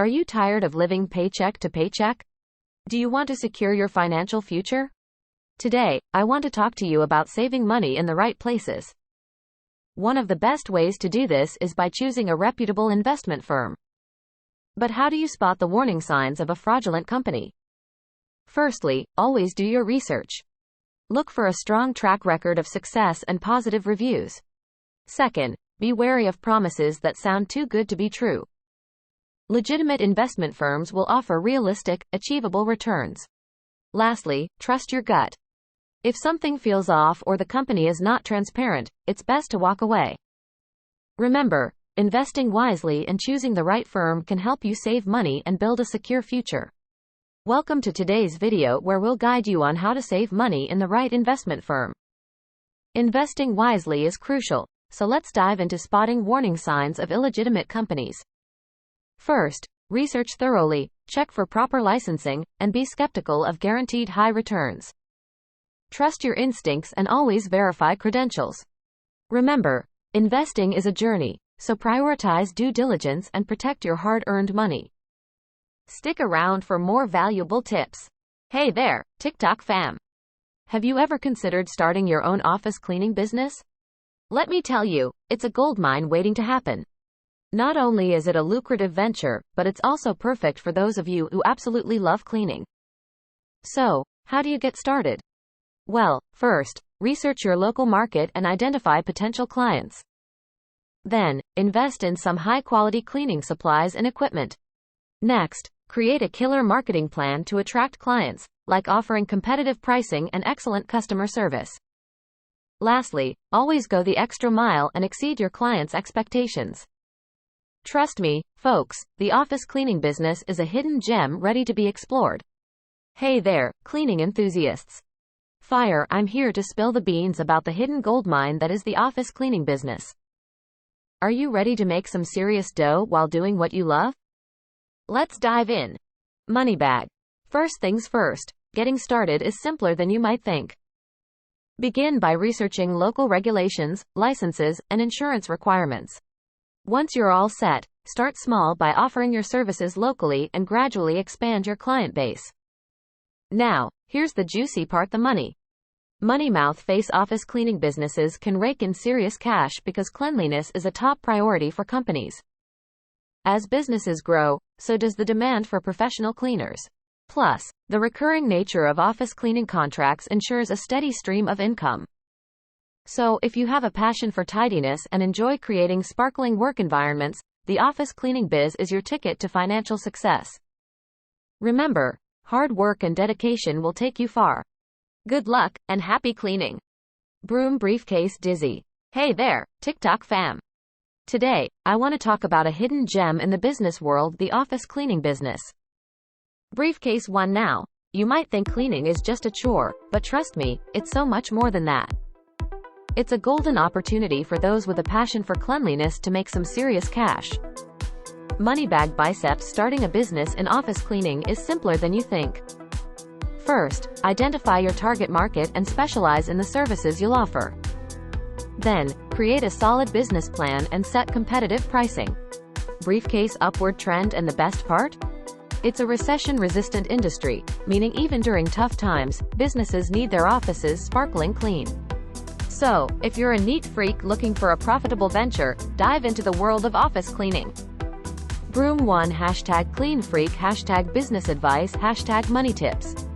Are you tired of living paycheck to paycheck? Do you want to secure your financial future? Today, I want to talk to you about saving money in the right places. One of the best ways to do this is by choosing a reputable investment firm. But how do you spot the warning signs of a fraudulent company? Firstly, always do your research. Look for a strong track record of success and positive reviews. Second, be wary of promises that sound too good to be true. Legitimate investment firms will offer realistic, achievable returns. Lastly, trust your gut. If something feels off or the company is not transparent, it's best to walk away. Remember, investing wisely and choosing the right firm can help you save money and build a secure future. Welcome to today's video where we'll guide you on how to save money in the right investment firm. Investing wisely is crucial, so let's dive into spotting warning signs of illegitimate companies. First, research thoroughly, check for proper licensing, and be skeptical of guaranteed high returns. Trust your instincts and always verify credentials. Remember, investing is a journey, so prioritize due diligence and protect your hard-earned money. Stick around for more valuable tips. Hey there, TikTok fam. Have you ever considered starting your own office cleaning business? Let me tell you, it's a goldmine waiting to happen. Not only is it a lucrative venture, but it's also perfect for those of you who absolutely love cleaning. So, how do you get started? Well, first, research your local market and identify potential clients. Then, invest in some high-quality cleaning supplies and equipment. Next, create a killer marketing plan to attract clients, like offering competitive pricing and excellent customer service. Lastly, always go the extra mile and exceed your clients' expectations. Trust me, folks, the office cleaning business is a hidden gem ready to be explored. Hey there, cleaning enthusiasts. I'm here to spill the beans about the hidden goldmine that is the office cleaning business. Are you ready to make some serious dough while doing what you love? Let's dive in. Money bag. First things first, getting started is simpler than you might think. Begin by researching local regulations, licenses, and insurance requirements. Once you're all set, start small by offering your services locally and gradually expand your client base. Now, here's the juicy part: the money. Mouth-face office cleaning businesses can rake in serious cash because cleanliness is a top priority for companies. As businesses grow, so does the demand for professional cleaners. Plus, the recurring nature of office cleaning contracts ensures a steady stream of income. So, if you have a passion for tidiness and enjoy creating sparkling work environments, the office cleaning biz is your ticket to financial success. Remember, hard work and dedication will take you far. Good luck, and happy cleaning. Broom briefcase dizzy. Hey there, TikTok fam. Today, I want to talk about a hidden gem in the business world: the office cleaning business. Briefcase 1. Now, you might think cleaning is just a chore, but trust me, it's so much more than that. It's a golden opportunity for those with a passion for cleanliness to make some serious cash. Moneybag biceps. Starting a business in office cleaning is simpler than you think. First, identify your target market and specialize in the services you'll offer. Then, create a solid business plan and set competitive pricing. Briefcase upward trend. And the best part? It's a recession-resistant industry, meaning even during tough times, businesses need their offices sparkling clean. So, if you're a neat freak looking for a profitable venture, dive into the world of office cleaning. Broom 1. #clean freak, #business advice, #money tips.